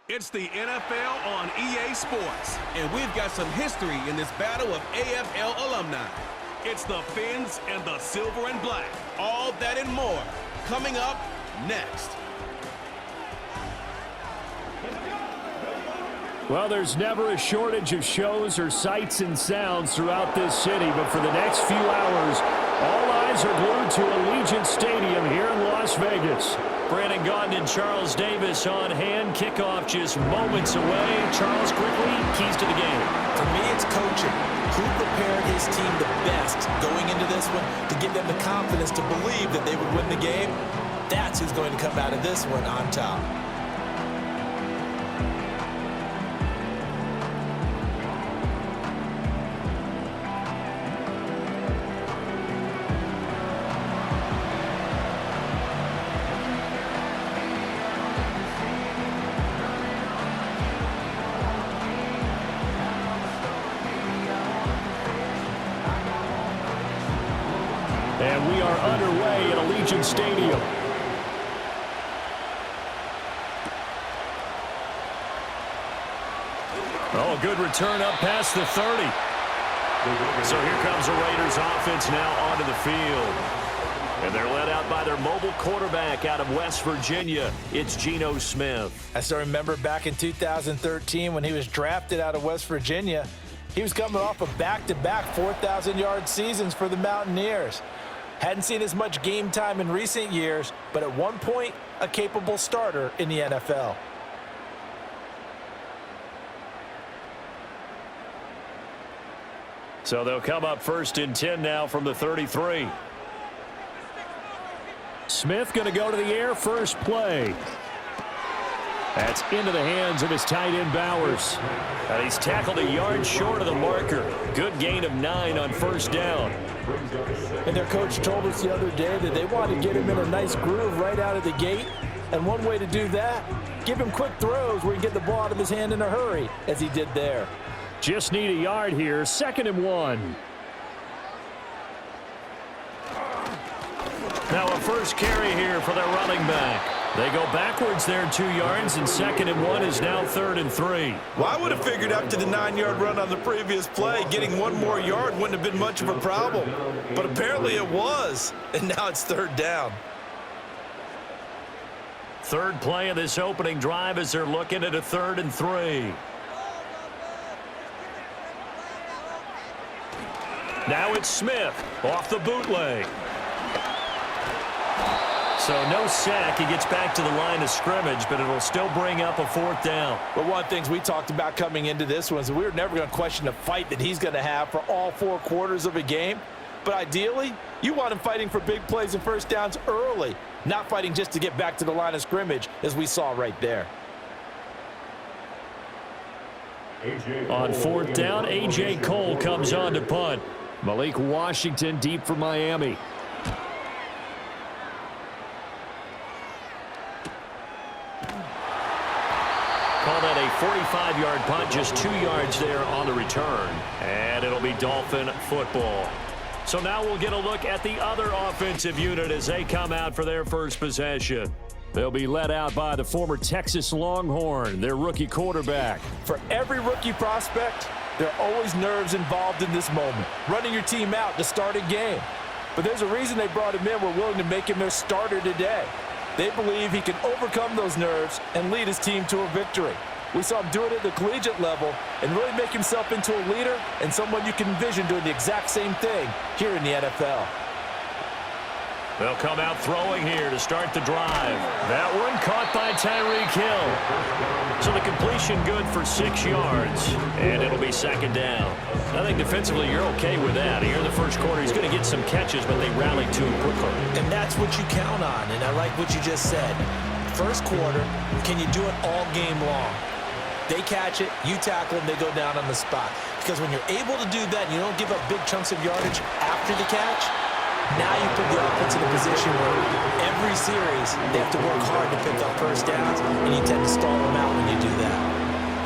It's the NFL on EA Sports. And we've got some history in this battle of AFL alumni. It's the Fins and the Silver and Black. All that and more coming up next. Well, there's never a shortage of shows or sights and sounds throughout this city, but for the next few hours, all eyes are glued to Allegiant Stadium here in Las Vegas. Brandon Gaudin and Charles Davis on hand. Kickoff just moments away. Charles, quickly, keys to the game. For me, it's coaching. Who prepared his team the best going into this one to give them the confidence to believe that they would win the game? That's who's going to come out of this one on top. And we are underway at Allegiant Stadium. Oh, good return up past the 30. So here comes the Raiders offense now onto the field. And they're led out by their mobile quarterback out of West Virginia. It's Geno Smith. I still remember back in 2013 when he was drafted out of West Virginia. He was coming off of back-to-back 4,000-yard seasons for the Mountaineers. Hadn't seen as much game time in recent years, but at one point, a capable starter in the NFL. So they'll come up first and 10 now from the 33. Smith going to go to the air, first play. That's into the hands of his tight end Bowers. And he's tackled a yard short of the marker. Good gain of 9 on first down. And their coach told us the other day that they wanted to get him in a nice groove right out of the gate. And one way to do that, give him quick throws where he can get the ball out of his hand in a hurry, as he did there. Just need a yard here, 2nd and 1. Now a first carry here for their running back. They go backwards there 2 yards, and 2nd and 1 is now 3rd and 3. Well, I would have figured after the 9-yard run on the previous play, getting one more yard wouldn't have been much of a problem. But apparently it was, and now it's 3rd down. Third play of this opening drive as they're looking at a 3rd and 3. Now it's Smith off the bootleg. So no sack. He gets back to the line of scrimmage, but it'll still bring up a 4th down. But one of the things we talked about coming into this one is that we were never going to question the fight that he's going to have for all 4 quarters of a game. But ideally, you want him fighting for big plays and first downs early, not fighting just to get back to the line of scrimmage, as we saw right there. On 4th down, A.J. Cole comes on to punt. Malik Washington deep for Miami. Call that a 45-yard punt, just 2 yards there on the return. And it'll be Dolphin football. So now we'll get a look at the other offensive unit as they come out for their first possession. They'll be led out by the former Texas Longhorn, their rookie quarterback. For every rookie prospect, there are always nerves involved in this moment, running your team out to start a game. But there's a reason they brought him in. We're willing to make him their starter today. They believe he can overcome those nerves and lead his team to a victory. We saw him do it at the collegiate level and really make himself into a leader and someone you can envision doing the exact same thing here in the NFL. They'll come out throwing here to start the drive. That one caught by Tyreek Hill. So the completion good for 6 yards, and it'll be 2nd down. I think defensively you're okay with that. Here in the first quarter, he's going to get some catches, but they rallied to him quickly. And that's what you count on, and I like what you just said. First quarter, can you do it all game long? They catch it, you tackle them, they go down on the spot. Because when you're able to do that and you don't give up big chunks of yardage after the catch, now you put the offense in a position where every series they have to work hard to pick up first downs, and you tend to stall them out when you do that.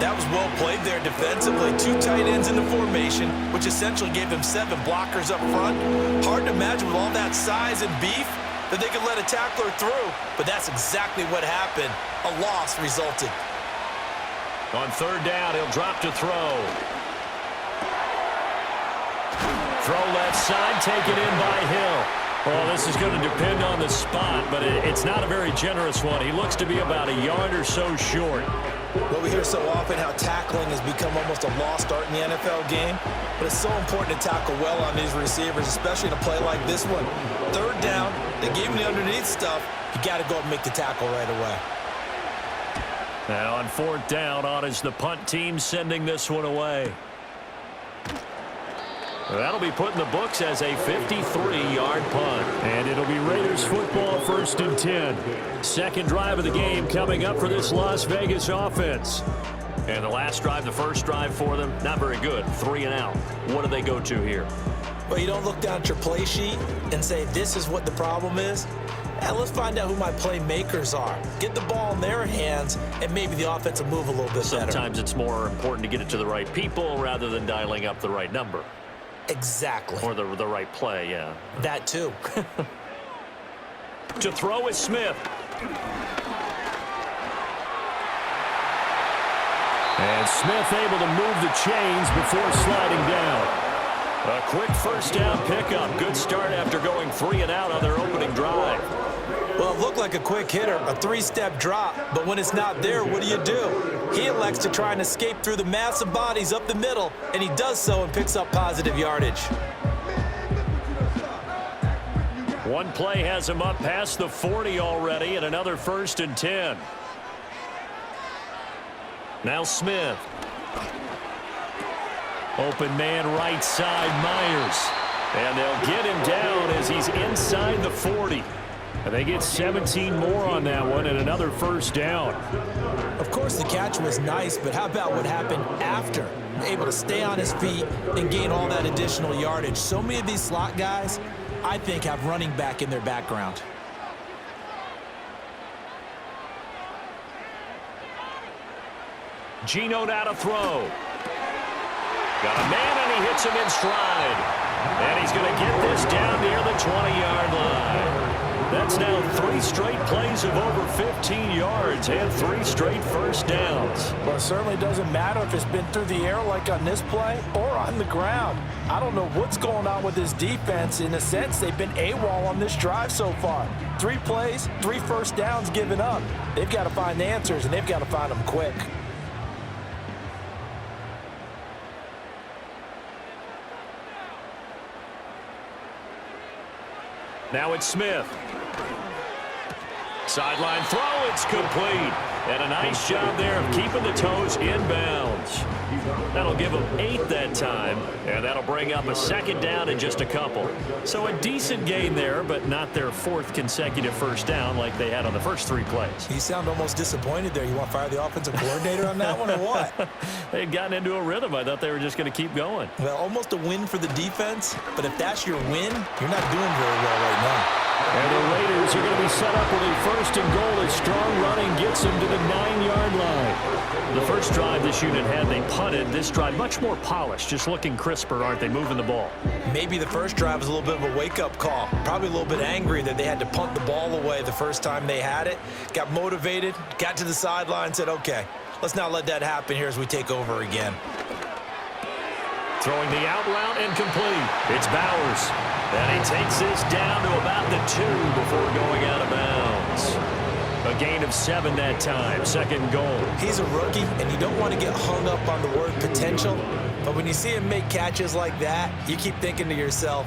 That was well played there defensively. 2 tight ends in the formation, which essentially gave them 7 blockers up front. Hard to imagine with all that size and beef that they could let a tackler through, but that's exactly what happened. A loss resulted. On third down, he'll drop to throw. Throw left side, taken in by Hill. Well, this is going to depend on the spot, but it's not a very generous one. He looks to be about a yard or so short. Well, we hear so often how tackling has become almost a lost art in the NFL game, but it's so important to tackle well on these receivers, especially in a play like this one. Third down, they gave him the underneath stuff. You got to go and make the tackle right away. Now on fourth down, on is the punt team sending this one away. That'll be put in the books as a 53-yard punt. And it'll be Raiders football, 1st and 10. Second drive of the game coming up for this Las Vegas offense. And the last drive, the first drive for them, not very good. 3 and out. What do they go to here? Well, you don't look down at your play sheet and say, this is what the problem is. Let's find out who my playmakers are. Get the ball in their hands, and maybe the offense will move a little bit better. Sometimes it's more important to get it to the right people rather than dialing up the right number. Exactly. Or the right play, yeah. That too. To throw is Smith. And Smith able to move the chains before sliding down. A quick first down pickup. Good start after going 3 and out on their opening drive. Well, it looked like a quick hitter, a 3-step drop, but when it's not there, what do? He elects to try and escape through the massive bodies up the middle, and he does so and picks up positive yardage. One play has him up past the 40 already, and another 1st and 10. Now Smith. Open man right side, Myers. And they'll get him down as he's inside the 40. And they get 17 more on that one and another 1st down. Of course, the catch was nice, but how about what happened after? Able to stay on his feet and gain all that additional yardage. So many of these slot guys, I think, have running back in their background. Geno now to throw. Got a man, and he hits him in stride. And he's going to get this down near the 20-yard line. That's now 3 straight plays of over 15 yards and 3 straight first downs. Well, it certainly doesn't matter if it's been through the air like on this play or on the ground. I don't know what's going on with this defense. In a sense, they've been AWOL on this drive so far. 3 plays, 3 first downs given up. They've got to find the answers, and they've got to find them quick. Now it's Smith. Sideline throw, it's complete. And a nice job there of keeping the toes inbounds. That'll give them 8 that time, and that'll bring up a 2nd down in just a couple. So a decent gain there, but not their 4th consecutive first down like they had on the first 3 plays. You sound almost disappointed there. You want to fire the offensive coordinator on that one or what? They had gotten into a rhythm. I thought they were just going to keep going. Well, almost a win for the defense, but if that's your win, you're not doing very well right now. And the Raiders are going to be set up with a 1st and goal as strong running gets them to the 9-yard line. The first drive this unit had, they punted. This drive much more polished, just looking crisper, aren't they, moving the ball? Maybe the first drive was a little bit of a wake-up call. Probably a little bit angry that they had to punt the ball away the first time they had it. Got motivated, got to the sideline, said, okay, let's not let that happen here as we take over again. Throwing the out route and complete. It's Bowers. And he takes this down to about the 2 before going out of bounds. A gain of 7 that time, 2nd goal. He's a rookie, and you don't want to get hung up on the word potential. But when you see him make catches like that, you keep thinking to yourself,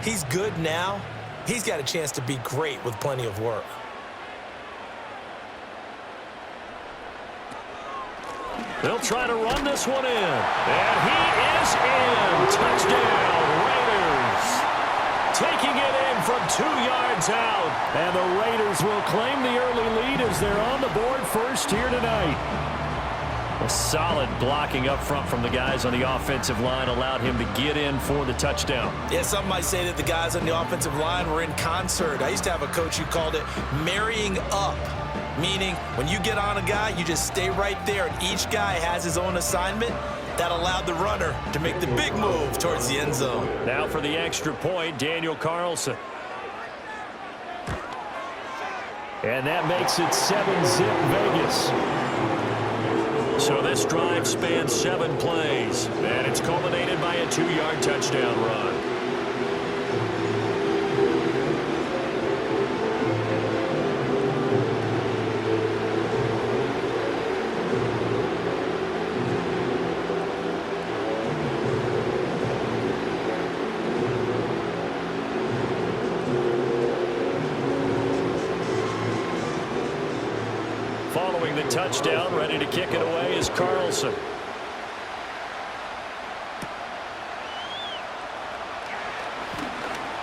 he's good now. He's got a chance to be great with plenty of work. They'll try to run this one in. And he is in. Touchdown, Raiders. Taking it in from 2 yards out. And the Raiders will claim the early lead as they're on the board first here tonight. A solid blocking up front from the guys on the offensive line allowed him to get in for the touchdown. Yeah, some might say that the guys on the offensive line were in concert. I used to have a coach who called it marrying up, meaning when you get on a guy, you just stay right there, and each guy has his own assignment. That allowed the runner to make the big move towards the end zone. Now for the extra point, Daniel Carlson. And that makes it 7-zip Vegas. So this drive spans 7 plays, and it's culminated by a 2-yard touchdown run. Following the touchdown, ready to kick it away is Carlson.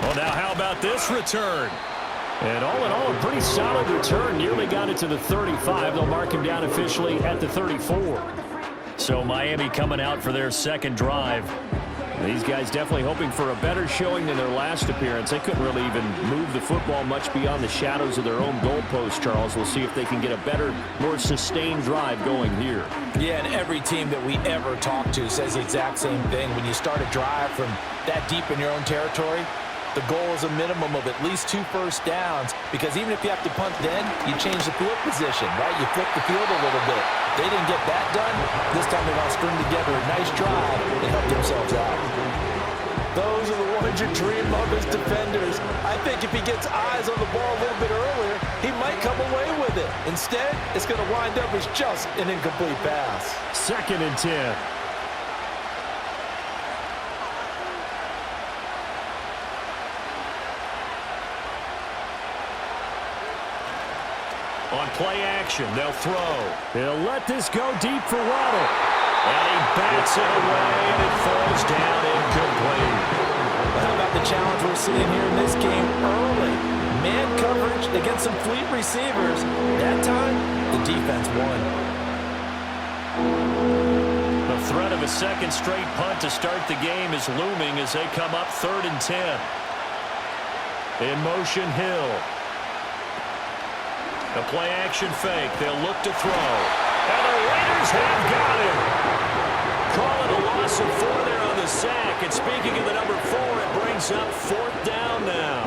Well, now how about this return? And all in all, a pretty solid return. Nearly got it to the 35. They'll mark him down officially at the 34. So Miami coming out for their second drive. These guys definitely hoping for a better showing than their last appearance. They couldn't really even move the football much beyond the shadows of their own goalpost, Charles. We'll see if they can get a better, more sustained drive going here. Yeah, and every team that we ever talk to says the exact same thing. When you start a drive from that deep in your own territory, the goal is a minimum of at least 2 first downs, because even if you have to punt then, you change the field position, right? You flip the field a little bit. They didn't get that done. This time they're going to string together a nice drive and help themselves out. Those are the ones you dream of as defenders. I think if he gets eyes on the ball a little bit earlier, he might come away with it. Instead, it's going to wind up as just an incomplete pass. 2nd and 10. On play action, they'll throw. He'll let this go deep for Waddle. And he bats it away, and it falls down incomplete. How about the challenge we're seeing here in this game early? Man coverage against some fleet receivers. That time, the defense won. The threat of a second straight punt to start the game is looming as they come up 3rd and 10. In motion, Hill. The play-action fake. They'll look to throw. And the Raiders have got him. Call it a loss of 4 there on the sack. And speaking of the number 4, it brings up 4th down now.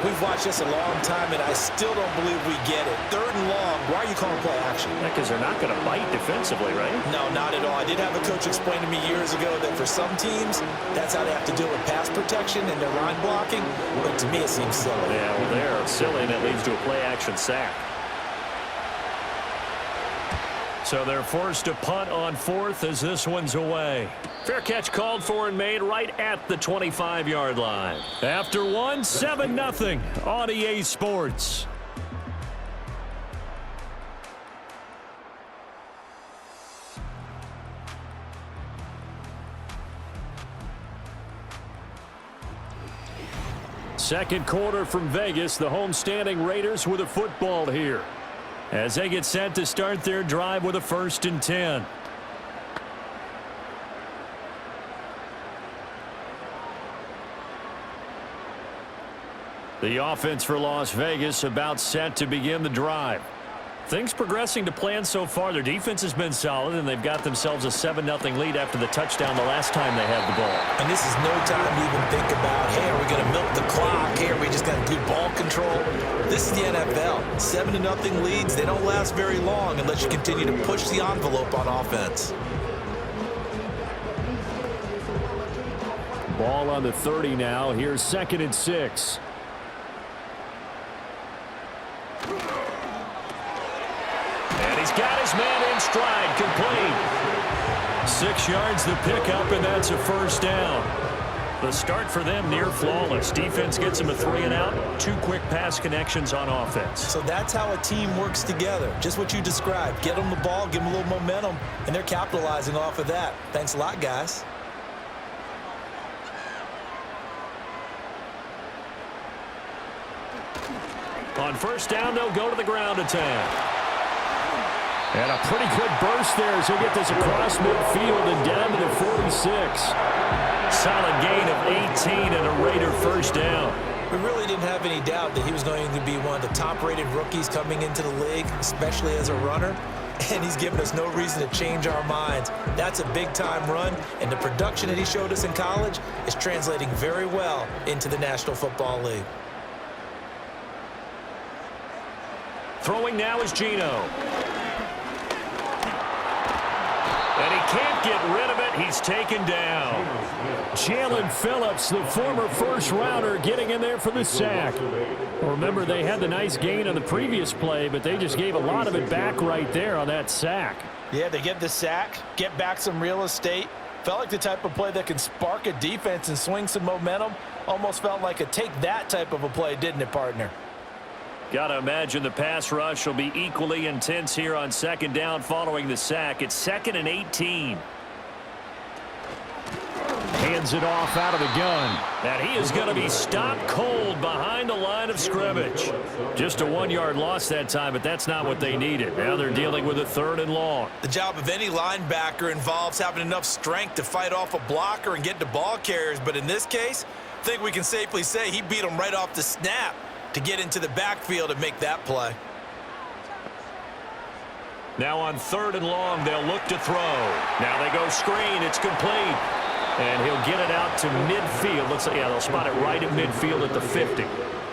We've watched this a long time, and I still don't believe we get it. 3rd and long. Why are you calling play action? Because they're not going to bite defensively, right? No, not at all. I did have a coach explain to me years ago that for some teams, that's how they have to deal with pass protection and their line blocking. But to me, it seems silly. Yeah, well, they're silly, and it leads to a play-action sack. So they're forced to punt on 4th as this one's away. Fair catch called for and made right at the 25-yard line. After one, 7-0 on EA Sports. Second quarter from Vegas. The homestanding Raiders with a football here, as they get set to start their drive with a 1st and 10. The offense for Las Vegas about set to begin the drive. Things progressing to plan so far. Their defense has been solid, and they've got themselves a 7-0 lead after the touchdown the last time they had the ball. And this is no time to even think about, hey, are we going to milk the clock? Hey, are we just going to do ball control? This is the NFL. 7-0 leads, they don't last very long unless you continue to push the envelope on offense. Ball on the 30 now. Here's 2nd and 6. And he's got his man in stride, complete. 6 yards the pickup, and that's a 1st down. The start for them near flawless. Defense gets them a 3 and out. 2 quick pass connections on offense. So that's how a team works together. Just what you described. Get them the ball, give them a little momentum, and they're capitalizing off of that. Thanks a lot, guys. On 1st down, they'll go to the ground attack. And a pretty good burst there as he'll get this across midfield and down to the 46. Solid gain of 18 and a Raider 1st down. We really didn't have any doubt that he was going to be one of the top-rated rookies coming into the league, especially as a runner. And he's given us no reason to change our minds. That's a big-time run, and the production that he showed us in college is translating very well into the National Football League. Throwing now is Geno. And he can't get rid of it. He's taken down. Jalen Phillips, the former first-rounder, getting in there for the sack. Remember, they had the nice gain on the previous play, but they just gave a lot of it back right there on that sack. Yeah, they get the sack, get back some real estate. Felt like the type of play that can spark a defense and swing some momentum. Almost felt like a take-that type of a play, didn't it, partner? Got to imagine the pass rush will be equally intense here on second down following the sack. It's 2nd and 18. Hands it off out of the gun. And he is going to be stopped cold behind the line of scrimmage. Just a 1-yard loss that time, but that's not what they needed. Now they're dealing with a 3rd and long. The job of any linebacker involves having enough strength to fight off a blocker and get to ball carriers. But in this case, I think we can safely say he beat him right off the snap to get into the backfield and make that play. Now on 3rd and long, they'll look to throw. Now they go screen. It's complete. And he'll get it out to midfield. Looks like, yeah, they'll spot it right at midfield at the 50.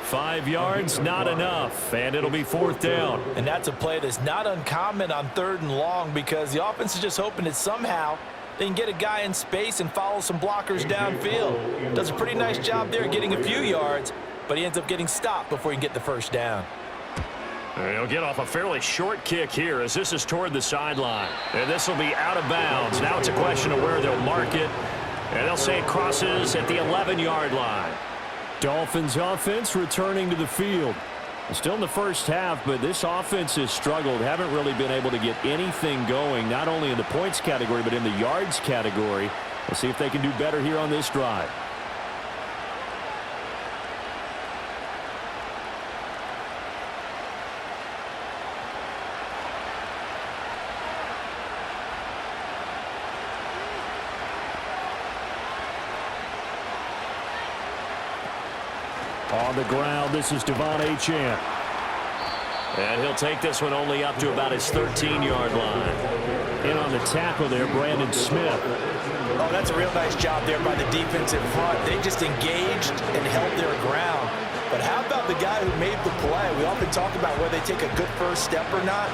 5 yards, not enough, and it'll be 4th down. And that's a play that's not uncommon on 3rd and long because the offense is just hoping that somehow they can get a guy in space and follow some blockers downfield. Does a pretty nice job there getting a few yards, but he ends up getting stopped before he can get the first down. And he'll get off a fairly short kick here as this is toward the sideline. And this will be out of bounds. Now it's a question of where they'll mark it. And they'll say it crosses at the 11-yard line. Dolphins offense returning to the field. Still in the first half, but this offense has struggled. Haven't really been able to get anything going, not only in the points category, but in the yards category. We'll see if they can do better here on this drive. On the ground, this is Devon Achane. And he'll take this one only up to about his 13-yard line. In on the tackle there, Brandon Smith. Oh, that's a real nice job there by the defensive front. They just engaged and held their ground. But how about the guy who made the play? We often talk about whether they take a good first step or not.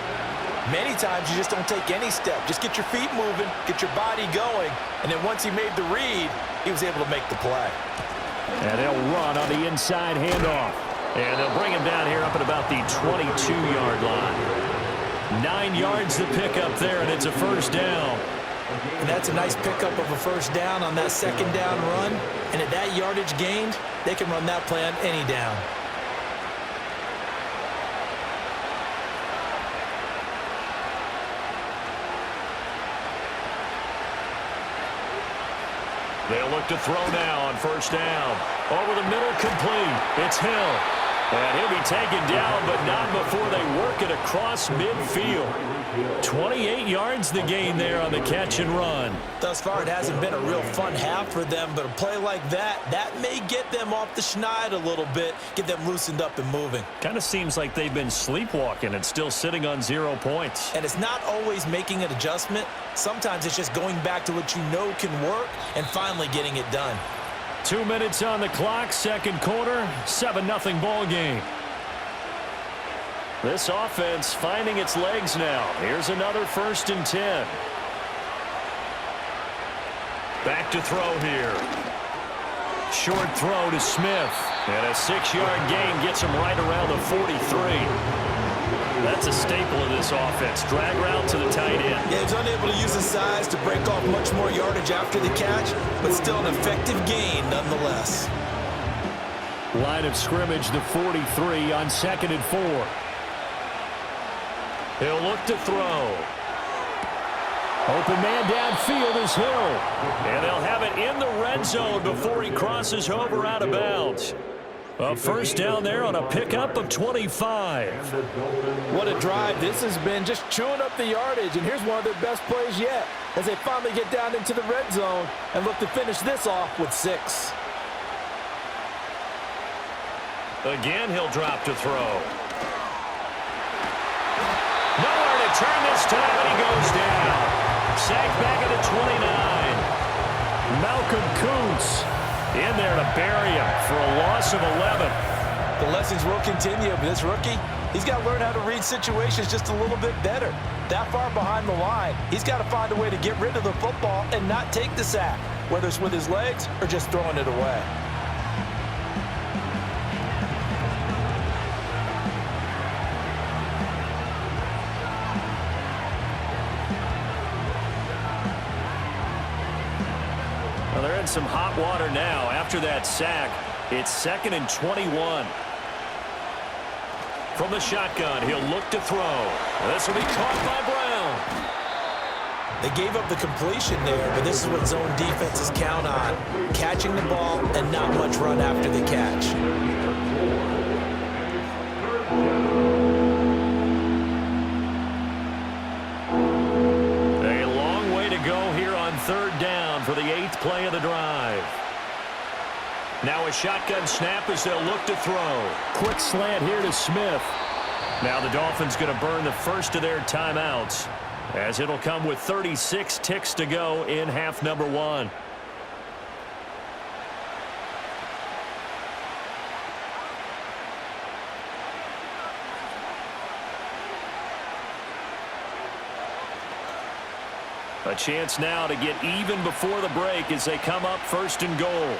Many times you just don't take any step. Just get your feet moving, get your body going, and then once he made the read, he was able to make the play. And they'll run on the inside handoff. And they'll bring him down here up at about the 22-yard line. 9 yards to pick up there, and it's a first down. And that's a nice pickup of a first down on that second down run. And at that yardage gained, they can run that play on any down. They'll look to throw now on first down. Over the middle, complete. It's Hill. And he'll be taken down, but not before they work it across midfield. 28 yards the gain there on the catch and run. Thus far, it hasn't been a real fun half for them, but a play like that may get them off the schneid a little bit, get them loosened up and moving. Kind of seems like they've been sleepwalking and still sitting on 0 points. And it's not always making an adjustment. Sometimes it's just going back to what you know can work and finally getting it done. 2 minutes on the clock, second quarter, 7-0 ball game. This offense finding its legs now. Here's another 1st and 10. Back to throw here. Short throw to Smith. And a 6-yard gain gets him right around the 43. That's a staple of this offense. Drag route to the tight end. Yeah, he was unable to use his size to break off much more yardage after the catch, but still an effective gain nonetheless. Line of scrimmage, the 43 on 2nd and 4. He'll look to throw. Open man downfield is Hill. And they'll have it in the red zone before he crosses over out of bounds. A first down there on a pickup of 25. What a drive this has been, just chewing up the yardage. And here's one of their best plays yet as they finally get down into the red zone and look to finish this off with 6. Again, he'll drop to throw. Nowhere to turn this time, and he goes down. Sacked back at the 29. Malcolm Kuntz in there to bury him for a loss of 11. The lessons will continue, but this rookie, He's got to learn how to read situations just a little bit better. That far behind the line, he's got to find a way to get rid of the football and not take the sack, whether it's with his legs or just throwing it away. Well, they're in some hot water now. After that sack, it's 2nd and 21. From the shotgun, he'll look to throw. This will be caught by Brown. They gave up the completion there, but this is what zone defenses count on. Catching the ball and not much run after the catch. A long way to go here on 3rd down for the 8th play of the drive. Now a shotgun snap as they'll look to throw. Quick slant here to Smith. Now the Dolphins going to burn the first of their timeouts, as it'll come with 36 ticks to go in half number 1. A chance now to get even before the break as they come up 1st and goal.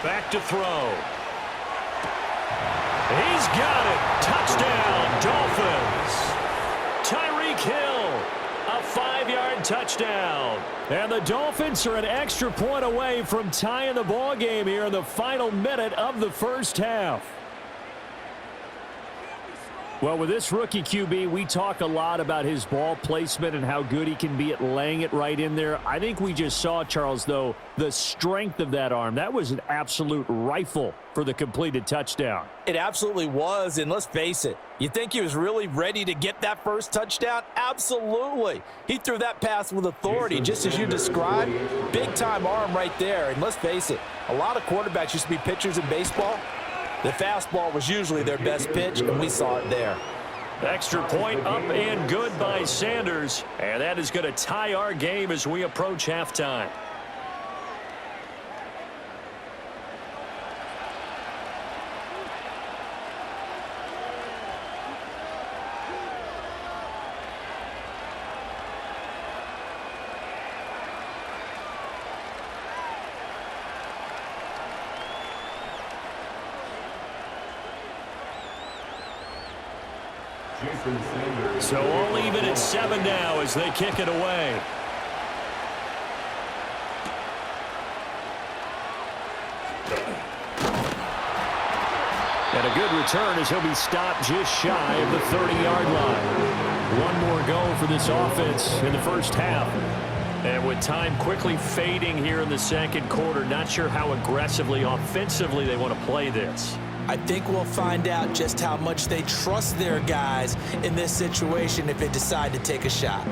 Back to throw. He's got it. Touchdown, Dolphins. Tyreek Hill, a 5-yard touchdown. And the Dolphins are an extra point away from tying the ball game here in the final minute of the first half. Well, with this rookie QB, we talk a lot about his ball placement and how good he can be at laying it right in there. I think we just saw, Charles, though, the strength of that arm. That was an absolute rifle for the completed touchdown. It absolutely was, and let's face it, you think he was really ready to get that first touchdown? Absolutely. He threw that pass with authority, just as you described. Big-time arm right there, and let's face it, a lot of quarterbacks used to be pitchers in baseball. The fastball was usually their best pitch, and we saw it there. Extra point up and good by Sanders, and that is going to tie our game as we approach halftime. So all even at 7 now as they kick it away. And a good return as he'll be stopped just shy of the 30-yard line. One more go for this offense in the first half. And with time quickly fading here in the second quarter, not sure how aggressively, offensively they want to play this. I think we'll find out just how much they trust their guys in this situation if they decide to take a shot.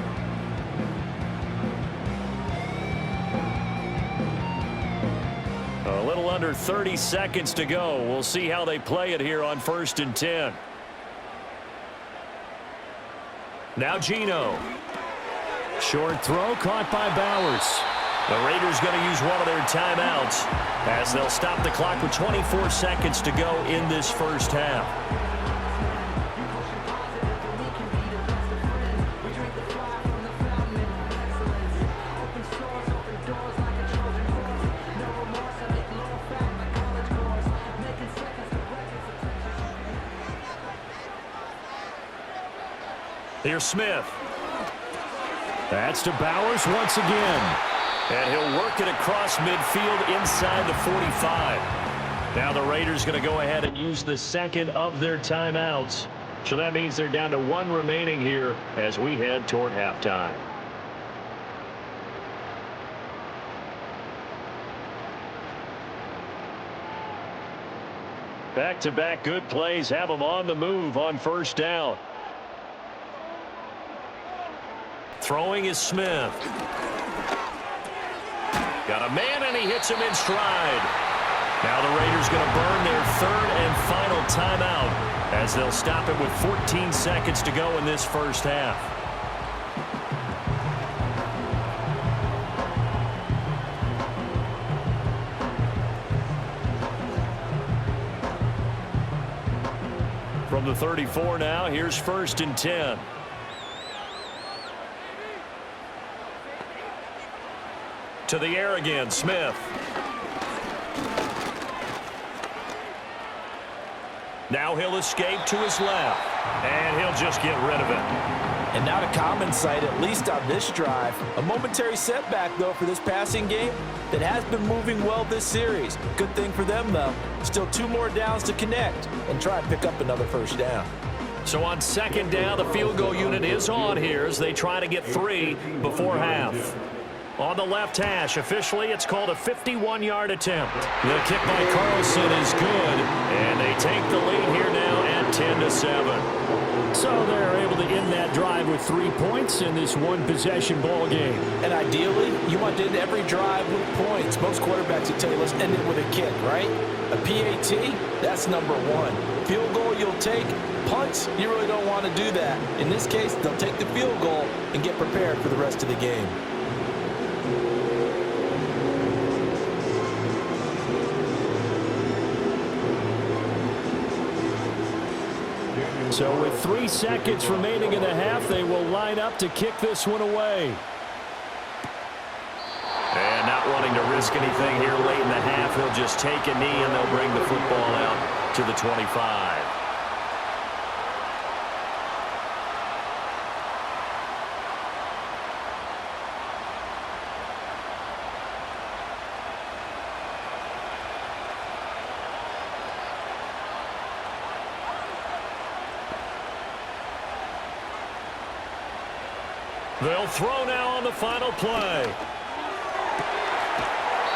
A little under 30 seconds to go. We'll see how they play it here on 1st and 10. Now Geno. Short throw caught by Bowers. The Raiders going to use one of their timeouts as they'll stop the clock with 24 seconds to go in this first half. Here's Smith. That's to Bowers once again. And he'll work it across midfield inside the 45. Now the Raiders going to go ahead and use the second of their timeouts. So that means they're down to 1 remaining here as we head toward halftime. Back-to-back good plays have them on the move on 1st down. Throwing is Smith. Got a man, and he hits him in stride. Now the Raiders going to burn their 3rd and final timeout as they'll stop it with 14 seconds to go in this first half. From the 34 now, here's 1st and 10. To the air again, Smith. Now he'll escape to his left, and he'll just get rid of it. And not a common sight, at least on this drive. A momentary setback, though, for this passing game that has been moving well this series. Good thing for them, though. Still 2 more downs to connect and try and pick up another 1st down. So on 2nd down, the field goal unit is on here as they try to get 3 before half. On the left hash, officially, it's called a 51-yard attempt. The kick by Carlson is good, and they take the lead here now at 10-7. So they're able to end that drive with 3 points in this one-possession ball game. And ideally, you want to end every drive with points. Most quarterbacks will tell you, let's end it with a kick, right? A PAT, that's number 1. Field goal you'll take. Punts, you really don't want to do that. In this case, they'll take the field goal and get prepared for the rest of the game. So with 3 seconds remaining in the half, they will line up to kick this one away. And not wanting to risk anything here late in the half, he'll just take a knee and they'll bring the football out to the 25. They'll throw now on the final play.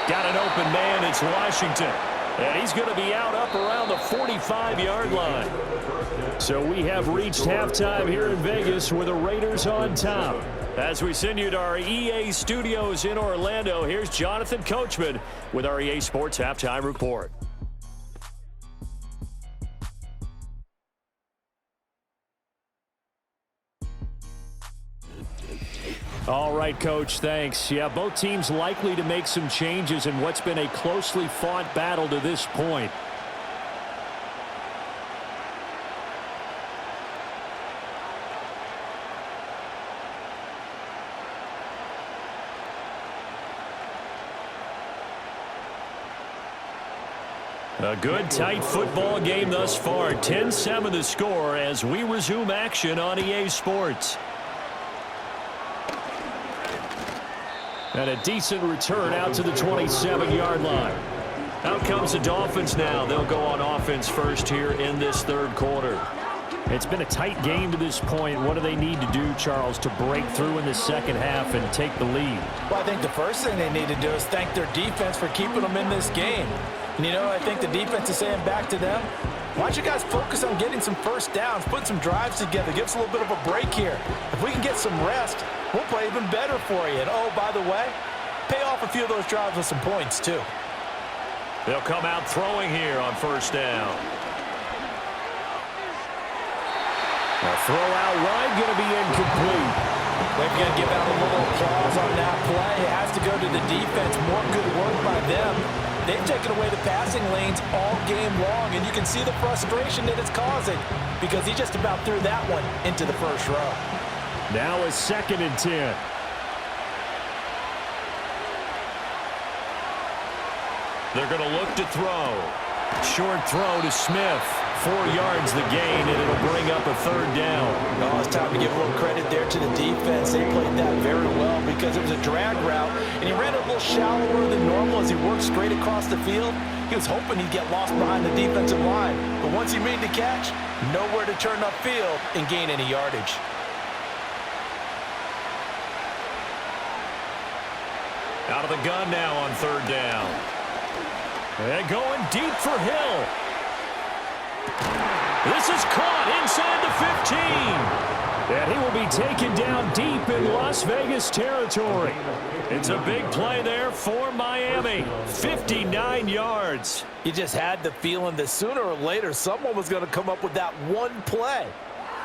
Got an open man, it's Washington. And he's going to be out up around the 45-yard line. So we have reached halftime here in Vegas with the Raiders on top. As we send you to our EA studios in Orlando, here's Jonathan Coachman with our EA Sports Halftime Report. All right, Coach, thanks. Yeah, both teams likely to make some changes in what's been a closely fought battle to this point. A good, tight football game thus far. 10-7 the score as we resume action on EA Sports. And a decent return out to the 27-yard line. Out comes the Dolphins now. They'll go on offense first here in this 3rd quarter. It's been a tight game to this point. What do they need to do, Charles, to break through in the 2nd half and take the lead? Well, I think the first thing they need to do is thank their defense for keeping them in this game. And, you know, I think the defense is saying back to them, why don't you guys focus on getting some 1st downs, put some drives together, give us a little bit of a break here. If we can get some rest, we'll play even better for you. And, oh, by the way, pay off a few of those drives with some points, too. They'll come out throwing here on 1st down. A throw out wide, going to be incomplete. They're going to give out a little applause on that play. It has to go to the defense. More good work by them. They've taken away the passing lanes all game long, and you can see the frustration that it's causing because he just about threw that one into the 1st row. Now a 2nd and 10. They're going to look to throw. Short throw to Smith. 4 yards the gain, and it'll bring up a 3rd down. Oh, it's time to give a little credit there to the defense. They played that very well because it was a drag route, and he ran it a little shallower than normal as he worked straight across the field. He was hoping he'd get lost behind the defensive line, but once he made the catch, nowhere to turn upfield and gain any yardage. Out of the gun now on 3rd down. And going deep for Hill. This is caught inside the 15. And he will be taken down deep in Las Vegas territory. It's a big play there for Miami. 59 yards. You just had the feeling that sooner or later someone was going to come up with that one play.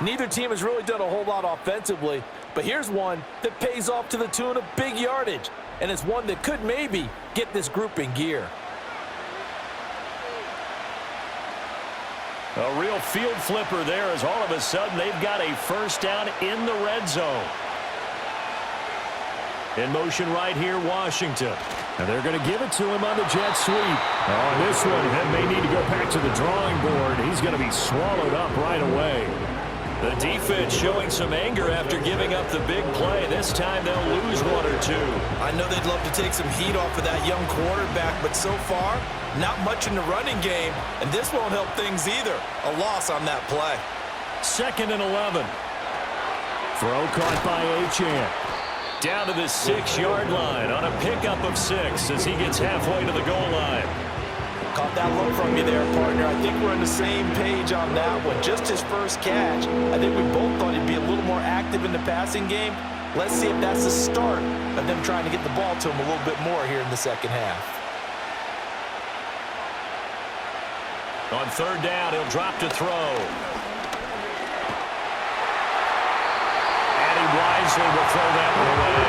Neither team has really done a whole lot offensively, but here's one that pays off to the tune of big yardage, and it's one that could maybe get this group in gear. A real field flipper there as all of a sudden they've got a first down in the red zone. In motion right here, Washington. And they're going to give it to him on the jet sweep. Oh, this one may need to go back to the drawing board. He's going to be swallowed up right away. The defense showing some anger after giving up the big play. This time they'll lose one or two. I know they'd love to take some heat off of that young quarterback, but so far, not much in the running game, and this won't help things either. A loss on that play. 2nd and 11. Throw caught by Achane. Down to the 6-yard line on a pickup of 6 as he gets halfway to the goal line. Caught that look from you there, partner. I think we're on the same page on that one. Just his first catch. I think we both thought he'd be a little more active in the passing game. Let's see if that's the start of them trying to get the ball to him a little bit more here in the second half. On 3rd down, he'll drop to throw. And he wisely will throw that one away.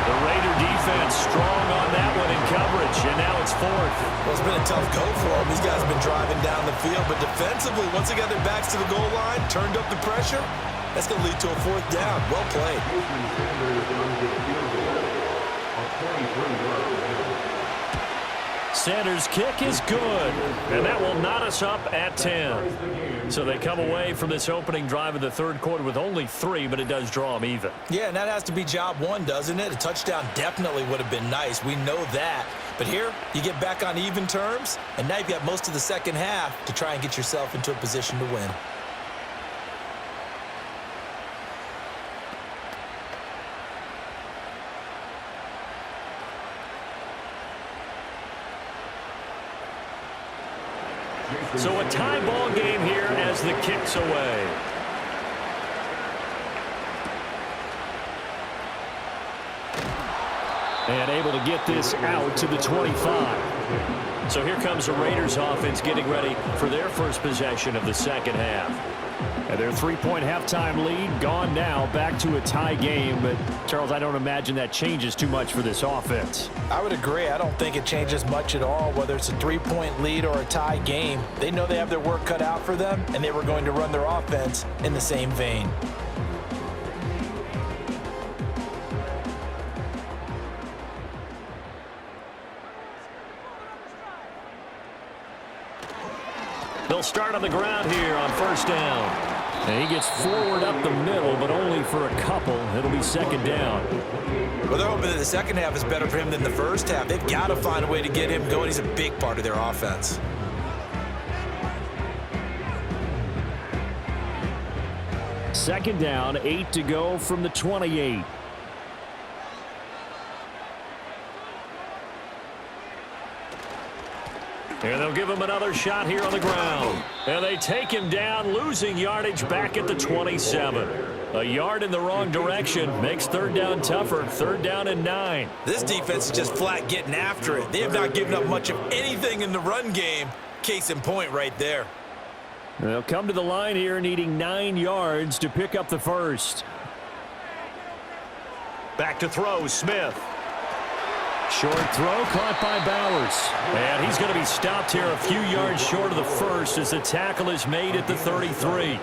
The Raider defense strong on that one in coverage, and now it's 4th. Well, it's been a tough go for them. These guys have been driving down the field, but defensively, once they got their backs to the goal line, turned up the pressure, that's going to lead to a 4th down. Well played. Sanders' kick is good, and that will knot us up at 10. So they come away from this opening drive of the 3rd quarter with only 3, but it does draw them even. Yeah, and that has to be job 1, doesn't it? A touchdown definitely would have been nice. We know that. But here, you get back on even terms, and now you've got most of the second half to try and get yourself into a position to win. So a tie ball game here as the kick's away. And able to get this out to the 25. So here comes the Raiders offense getting ready for their first possession of the second half. And their 3-point halftime lead gone now, back to a tie game. But, Charles, I don't imagine that changes too much for this offense. I would agree. I don't think it changes much at all, whether it's a 3-point lead or a tie game. They know they have their work cut out for them, and they were going to run their offense in the same vein. They'll start on the ground here on 1st down. And he gets forward up the middle, but only for a couple. It'll be 2nd down. Well, they're hoping that the second half is better for him than the first half. They've got to find a way to get him going. He's a big part of their offense. Second down, 8 to go from the 28. And they'll give him another shot here on the ground. And they take him down, losing yardage back at the 27. A yard in the wrong direction makes 3rd down tougher. 3rd down and 9. This defense is just flat getting after it. They have not given up much of anything in the run game. Case in point right there. They'll come to the line here needing 9 yards to pick up the first. Back to throw, Smith. Short throw caught by Bowers. And he's going to be stopped here a few yards short of the first as the tackle is made at the 33.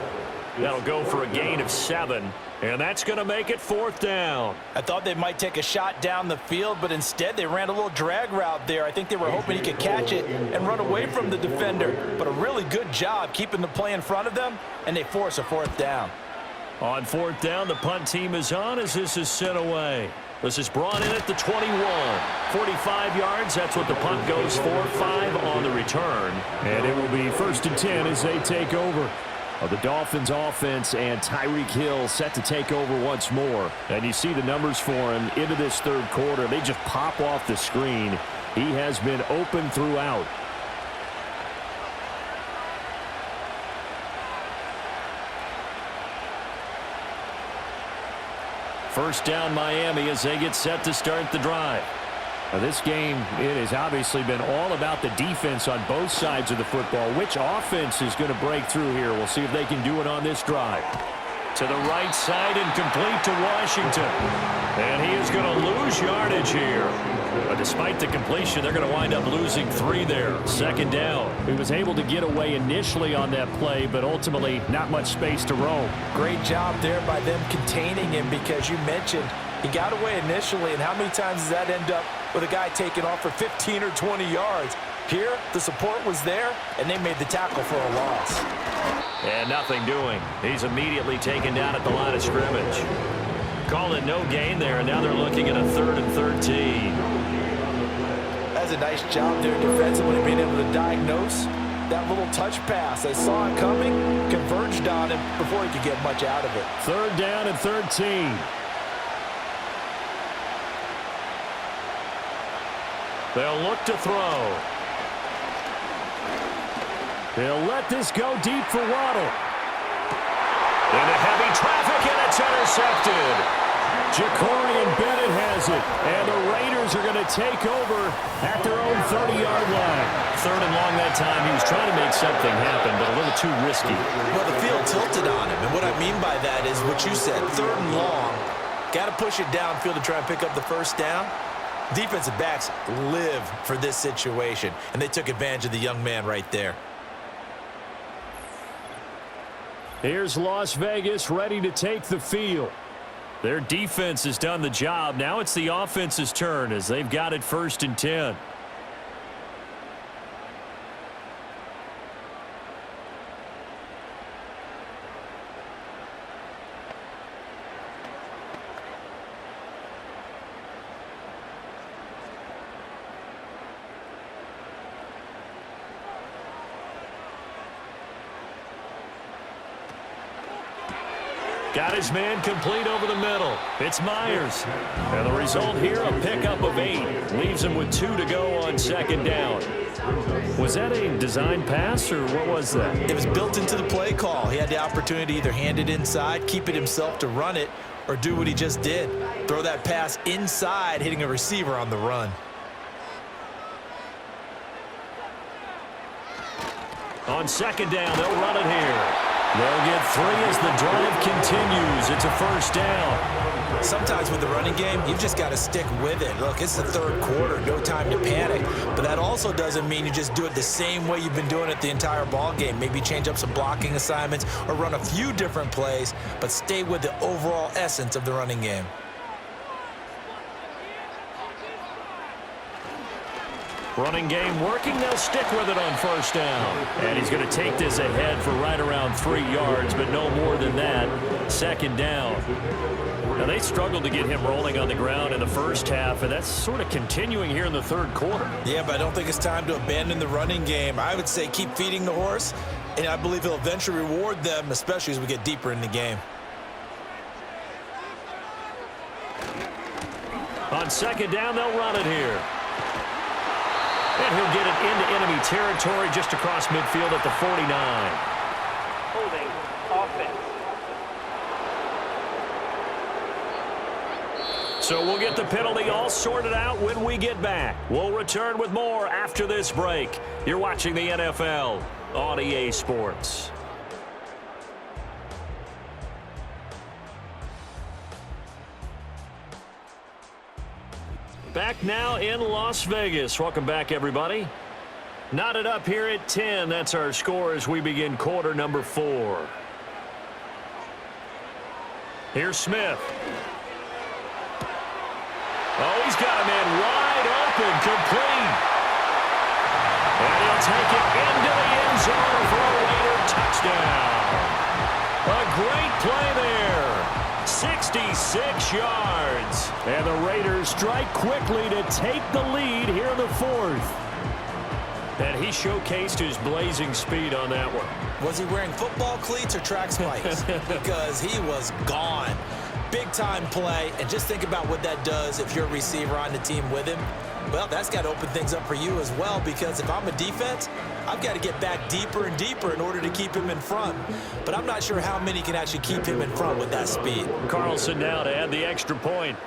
That'll go for a gain of 7. And that's going to make it 4th down. I thought they might take a shot down the field, but instead they ran a little drag route there. I think they were hoping he could catch it and run away from the defender. But a really good job keeping the play in front of them, and they force a 4th down. On 4th down, the punt team is on as this is sent away. This is brought in at the 21. 45 yards, that's what the punt goes for. 5 on the return. And it will be 1st and 10 as they take over. The Dolphins offense and Tyreek Hill set to take over once more. And you see the numbers for him into this 3rd quarter. They just pop off the screen. He has been open throughout. First down Miami as they get set to start the drive. Now this game, it has obviously been all about the defense on both sides of the football. Which offense is going to break through here? We'll see if they can do it on this drive. To the right side and complete to Washington. And he is going to lose yardage here. But despite the completion, they're going to wind up losing 3 there. Second down. He was able to get away initially on that play, but ultimately not much space to roam. Great job there by them containing him, because you mentioned he got away initially, and how many times does that end up with a guy taking off for 15 or 20 yards? Here, the support was there, and they made the tackle for a loss. And nothing doing. He's immediately taken down at the line of scrimmage. Call it no gain there, and now they're looking at a 3rd and 13. That's a nice job there defensively, being able to diagnose that little touch pass. They saw it coming, converged on him before he could get much out of it. 3rd down and 13. They'll look to throw. They'll let this go deep for Waddle. Into heavy traffic, and it's intercepted. Ja'Cory Bennett has it, and the Raiders are going to take over at their own 30-yard line. 3rd and long that time. He was trying to make something happen, but a little too risky. Well, the field tilted on him, and what I mean by that is what you said, 3rd and long. Got to push it downfield to try and pick up the first down. Defensive backs live for this situation, and they took advantage of the young man right there. Here's Las Vegas ready to take the field. Their defense has done the job. Now it's the offense's turn as they've got it 1st and 10. Got his man complete over the middle. It's Myers. And the result here, a pickup of 8. Leaves him with 2 to go on 2nd down. Was that a design pass, or what was that? It was built into the play call. He had the opportunity to either hand it inside, keep it himself to run it, or do what he just did. Throw that pass inside, hitting a receiver on the run. On 2nd down, they'll run it here. They'll get 3 as the drive continues. It's a 1st down. Sometimes with the running game, you've just got to stick with it. Look, it's the 3rd quarter, no time to panic. But that also doesn't mean you just do it the same way you've been doing it the entire ball game. Maybe change up some blocking assignments or run a few different plays, but stay with the overall essence of the running game. Running game working. They'll stick with it on 1st down. And he's going to take this ahead for right around 3 yards, but no more than that. 2nd down. Now, they struggled to get him rolling on the ground in the first half, and that's sort of continuing here in the 3rd quarter. Yeah, but I don't think it's time to abandon the running game. I would say keep feeding the horse, and I believe he'll eventually reward them, especially as we get deeper in the game. On 2nd down, they'll run it here. And he'll get it into enemy territory just across midfield at the 49. Holding offense. So we'll get the penalty all sorted out when we get back. We'll return with more after this break. You're watching the NFL on EA Sports. Back now in Las Vegas. Welcome back, everybody. Knotted up here at 10. That's our score as we begin quarter number 4. Here's Smith. Oh, he's got a man wide open, complete. And he'll take it into the end zone for a Raider touchdown. A great play there. 66 yards. And the Raiders strike quickly to take the lead here in the 4th. And he showcased his blazing speed on that one. Was he wearing football cleats or track spikes? Because he was gone. Big-time play, and just think about what that does if you're a receiver on the team with him. Well, that's got to open things up for you as well, because if I'm a defense, I've got to get back deeper and deeper in order to keep him in front. But I'm not sure how many can actually keep him in front with that speed. Carlson now to add the extra point.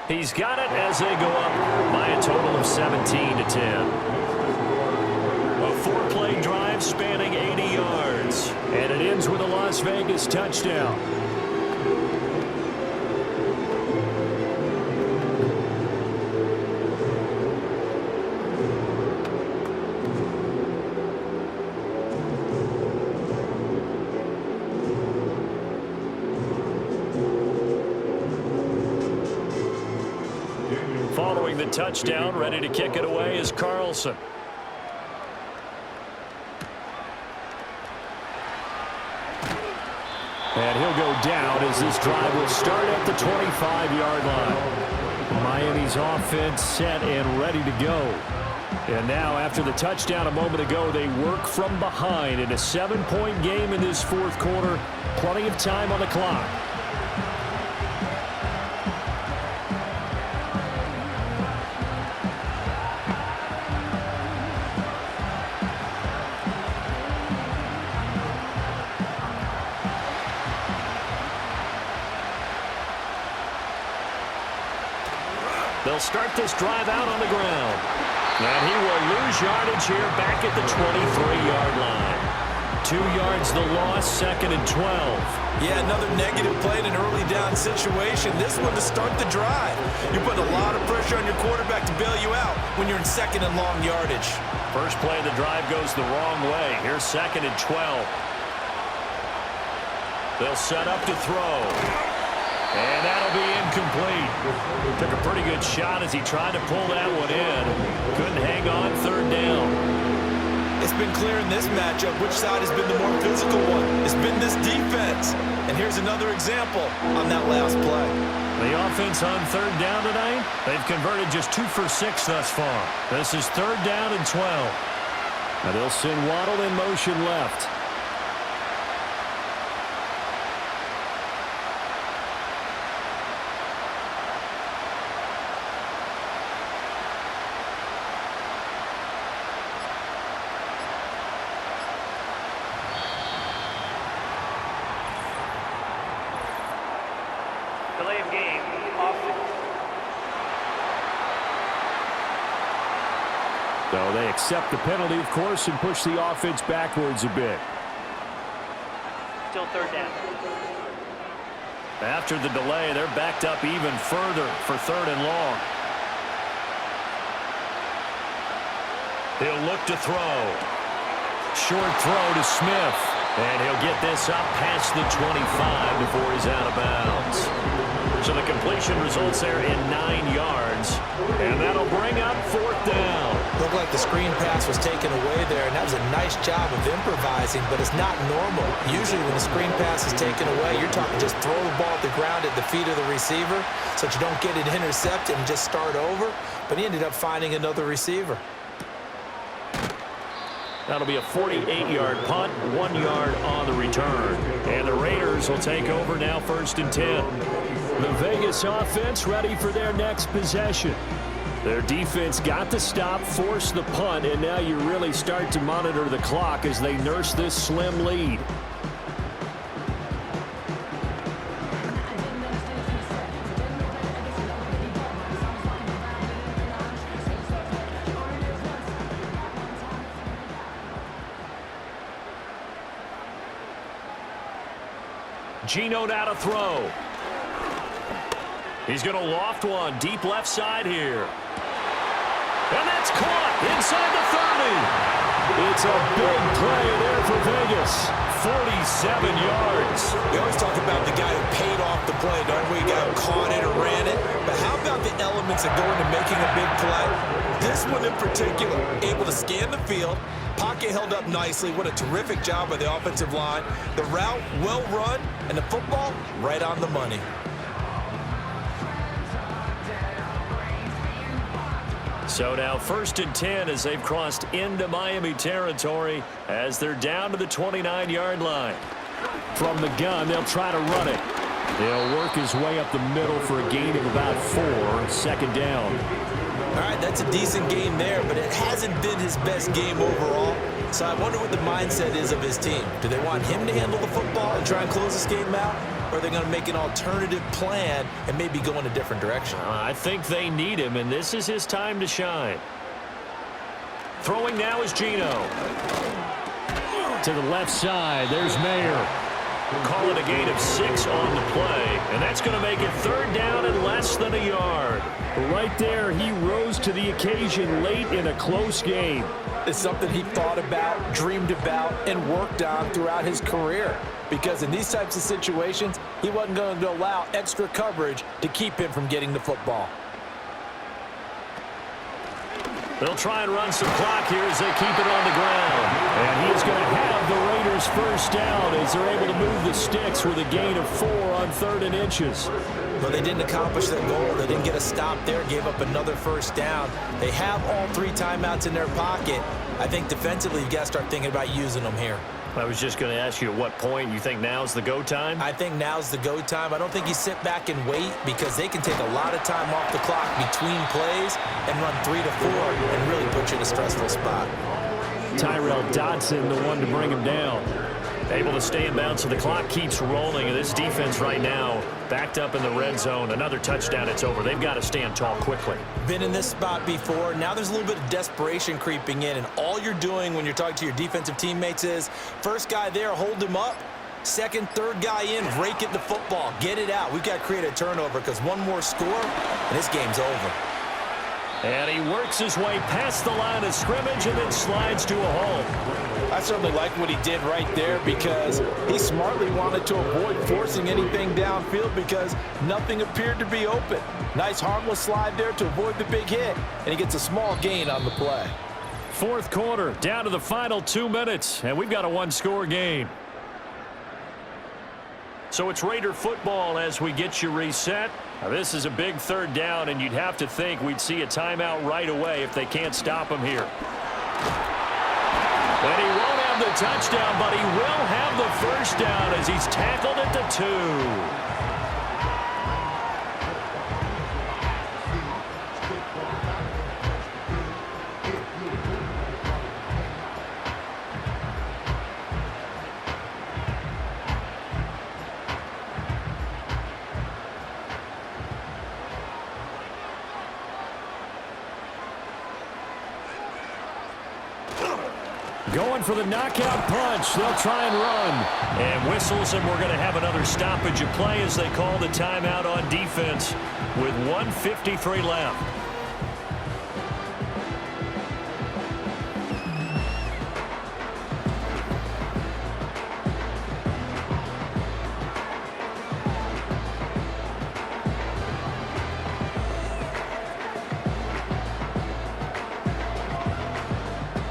He's got it as they go up by a total of 17 to 10. A 4-play drive spanning 80 yards. And it ends with a Las Vegas touchdown. throwing the touchdown. Ready to kick it away is Carlson. And he'll go down as this drive will start at the 25-yard line. Miami's offense set and ready to go. And now, after the touchdown a moment ago, they work from behind in a 7-point game in this fourth quarter. Plenty of time on the clock. They'll start this drive out on the ground. And he will lose yardage here back at the 23-yard line. 2 yards the loss, 2nd and 12. Yeah, another negative play in an early down situation. This one to start the drive. You put a lot of pressure on your quarterback to bail you out when you're in 2nd and long yardage. First play of the drive goes the wrong way. Here's 2nd and 12. They'll set up to throw. And that'll be incomplete. Took a pretty good shot as he tried to pull that one in. Couldn't hang on 3rd down. It's been clear in this matchup which side has been the more physical one. It's been this defense. And here's another example on that last play. The offense on 3rd down tonight, they've converted just 2 for 6 thus far. This is 3rd down and 12. Now they'll send Waddle in motion left. Delay of game. Offense. So they accept the penalty, of course, and push the offense backwards a bit. Still 3rd down. After the delay, they're backed up even further for 3rd and long. He'll look to throw. Short throw to Smith. And he'll get this up past the 25 before he's out of bounds. So the completion results there in 9 yards. And that'll bring up 4th down. Looked like the screen pass was taken away there, and that was a nice job of improvising, but it's not normal. Usually when the screen pass is taken away, you're talking just throw the ball at the ground at the feet of the receiver so that you don't get it intercepted and just start over. But he ended up finding another receiver. That'll be a 48-yard punt, 1 yard on the return. And the Raiders will take over now, 1st and 10. The Vegas offense ready for their next possession. Their defense got the stop, forced the punt, and now you really start to monitor the clock as they nurse this slim lead. Geno now to throw. He's going to loft one deep left side here. And that's caught inside the 30. It's a big play there for Vegas. 47 yards. We always talk about the guy who paid off the play, don't we? The guy who caught it or ran it. But how about the elements that go into making a big play? This one in particular, able to scan the field. Pocket held up nicely. What a terrific job by the offensive line. The route, well run, and the football, right on the money. So now 1st and 10 as they've crossed into Miami territory as they're down to the 29-yard line. From the gun, they'll try to run it. He'll work his way up the middle for a gain of about 4, 2nd down. All right, that's a decent game there, but it hasn't been his best game overall. So I wonder what the mindset is of his team. Do they want him to handle the football and try and close this game out? Or are they going to make an alternative plan and maybe go in a different direction? I think they need him, and this is his time to shine. Throwing now is Geno. To the left side, there's Mayer. Call it a gain of 6 on the play, and that's going to make it 3rd down and less than a yard. Right there, he rose to the occasion late in a close game. It's something he thought about, dreamed about, and worked on throughout his career. Because in these types of situations, he wasn't going to allow extra coverage to keep him from getting the football. They'll try and run some clock here as they keep it on the ground. And he is going to have the Raiders first down as they're able to move the sticks with a gain of 4 on 3rd and inches. But they didn't accomplish their goal. They didn't get a stop there, gave up another first down. They have all 3 timeouts in their pocket. I think defensively you've got to start thinking about using them here. I was just going to ask you at what point you think now's the go time? I think now's the go time. I don't think you sit back and wait because they can take a lot of time off the clock between plays and run 3 to 4 and really put you in a stressful spot. Tyrell Dodson, the one to bring him down. Able to stay in bounds, so the clock keeps rolling. And this defense right now backed up in the red zone. Another touchdown, it's over. They've got to stand tall quickly. Been in this spot before. Now there's a little bit of desperation creeping in, and all you're doing when you're talking to your defensive teammates is first guy there, hold him up. Second, third guy in, rake it the football. Get it out. We've got to create a turnover because one more score, and this game's over. And he works his way past the line of scrimmage and then slides to a hole. I certainly like what he did right there because he smartly wanted to avoid forcing anything downfield because nothing appeared to be open. Nice harmless slide there to avoid the big hit, and he gets a small gain on the play. 4th quarter, down to the final 2 minutes, and we've got a 1-score game. So it's Raider football as we get you reset. Now this is a big 3rd down, and you'd have to think we'd see a timeout right away if they can't stop him here. And he won't have the touchdown, but he will have the first down as he's tackled at the 2. Going for the knockout punch. They'll try and run. And whistles, and we're going to have another stoppage of play as they call the timeout on defense with 1:53 left.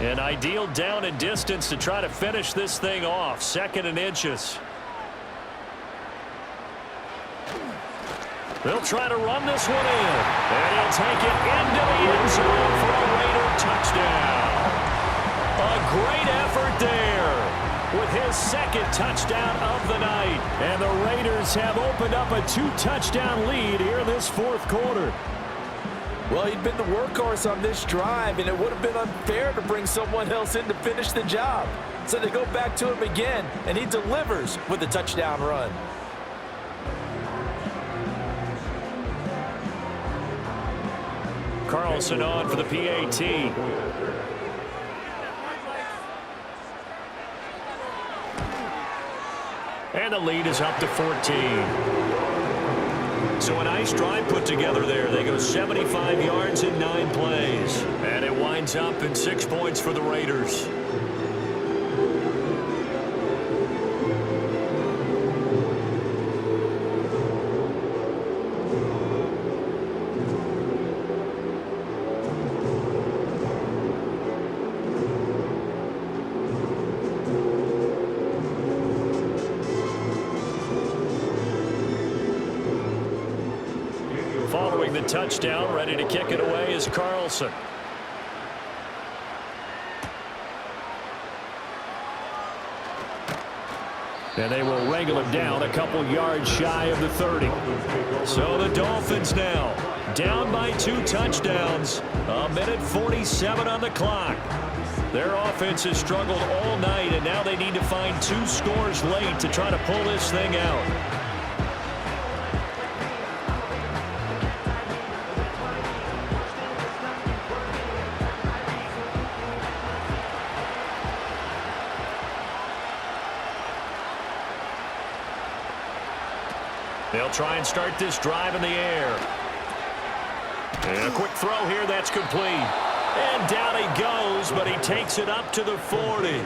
An ideal down and distance to try to finish this thing off. 2nd and inches. They'll try to run this one in. And he'll take it into the end zone for a Raider touchdown. A great effort there with his 2nd touchdown of the night. And the Raiders have opened up a 2-touchdown lead here in this 4th quarter. Well, he'd been the workhorse on this drive, and it would have been unfair to bring someone else in to finish the job. So they go back to him again, and he delivers with a touchdown run. Carlson on for the PAT. And the lead is up to 14. So a nice drive put together there. They go 75 yards in 9 plays. And it winds up in 6 points for the Raiders. Following the touchdown, ready to kick it away is Carlson. And they will wrangle him down a couple yards shy of the 30. So the Dolphins now down by 2 touchdowns. 1:47 on the clock. Their offense has struggled all night, and now they need to find 2 scores late to try to pull this thing out. They'll try and start this drive in the air. And a quick throw here, that's complete. And down he goes, but he takes it up to the 40.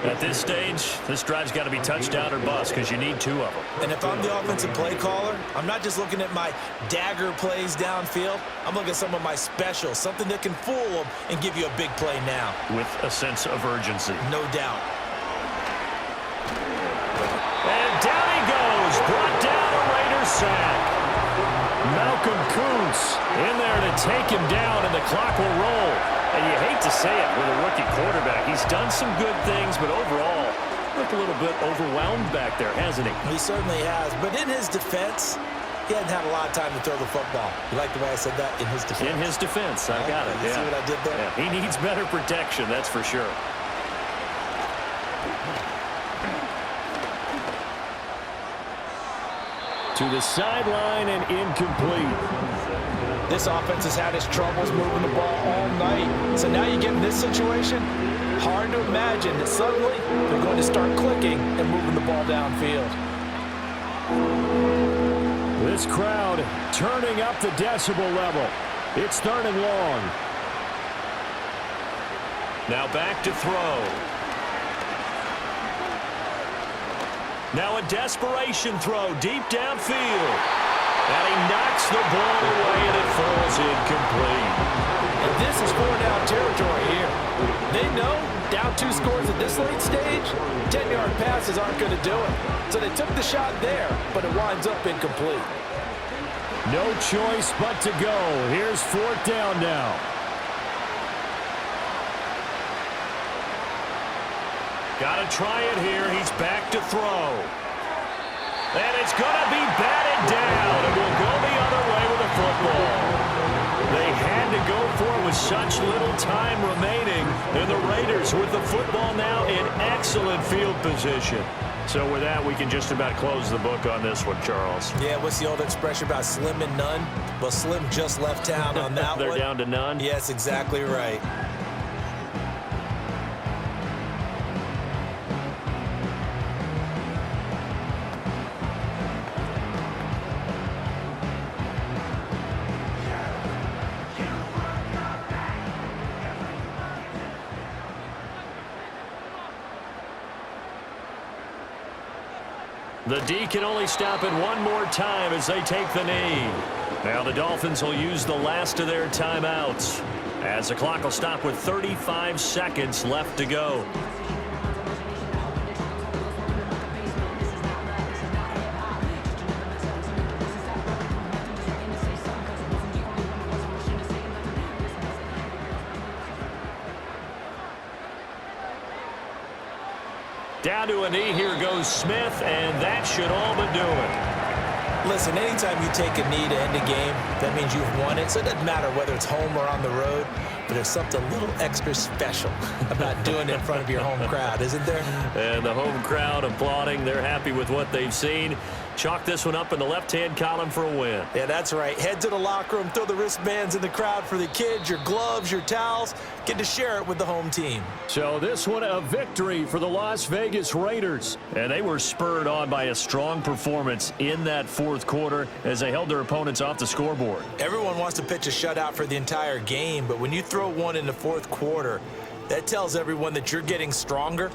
At this stage, this drive's got to be touchdown or bust because you need 2 of them. And if I'm the offensive play caller, I'm not just looking at my dagger plays downfield. I'm looking at some of my specials, something that can fool them and give you a big play now. With a sense of urgency. No doubt. And down he goes. Brought down a Raiders sack. Malcolm Kuntz in there to take him down, and the clock will roll. And you hate to say it with a rookie quarterback. He's done some good things, but overall, looked a little bit overwhelmed back there, hasn't he? He certainly has. But in his defense, he hadn't had a lot of time to throw the football. You like the way I said that? In his defense. In his defense. I got it. You see what I did there? Yeah. He needs better protection, that's for sure. To the sideline and incomplete. This offense has had its troubles moving the ball all night. So now you get in this situation, hard to imagine that suddenly they're going to start clicking and moving the ball downfield. This crowd turning up the decibel level. It's 3rd and long. Now back to throw. Now a desperation throw deep downfield. And he knocks the ball away, and it falls incomplete. And this is 4-down territory here. They know down 2 scores at this late stage, 10-yard passes aren't going to do it. So they took the shot there, but it winds up incomplete. No choice but to go. Here's 4th down now. Got to try it here. He's back to throw. And it's going to be batted down, and we'll go the other way with the football. They had to go for it with such little time remaining, and the Raiders with the football now in excellent field position. So with that, we can just about close the book on this one, Charles. Yeah, what's the old expression about slim and none? Well, Slim just left town on that They're one. down to none? Yes, exactly right. The D can only stop it one more time as they take the knee. Now the Dolphins will use the last of their timeouts as the clock will stop with 35 seconds left to go. Down to a knee, here goes Smith, and that should all but do it. Listen, anytime you take a knee to end a game, that means you've won it. So it doesn't matter whether it's home or on the road, but there's something a little extra special about doing it in front of your home crowd, isn't there? And the home crowd applauding. They're happy with what they've seen. Chalk this one up in the left-hand column for a win. Yeah, that's right. Head to the locker room, throw the wristbands in the crowd for the kids, your gloves, your towels. Get to share it with the home team. So this one a victory for the Las Vegas Raiders. And they were spurred on by a strong performance in that 4th quarter as they held their opponents off the scoreboard. Everyone wants to pitch a shutout for the entire game, but when you throw one in the 4th quarter, that tells everyone that you're getting stronger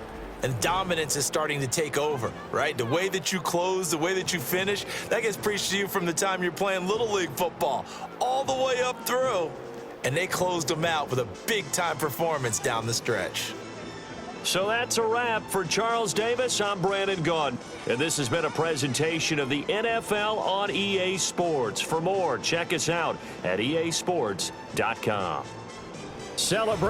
and dominance is starting to take over, right? The way that you close, the way that you finish, that gets preached to you from the time you're playing Little League football all the way up through. And they closed them out with a big-time performance down the stretch. So that's a wrap for Charles Davis. I'm Brandon Gaudin, and this has been a presentation of the NFL on EA Sports. For more, check us out at easports.com. Celebrate.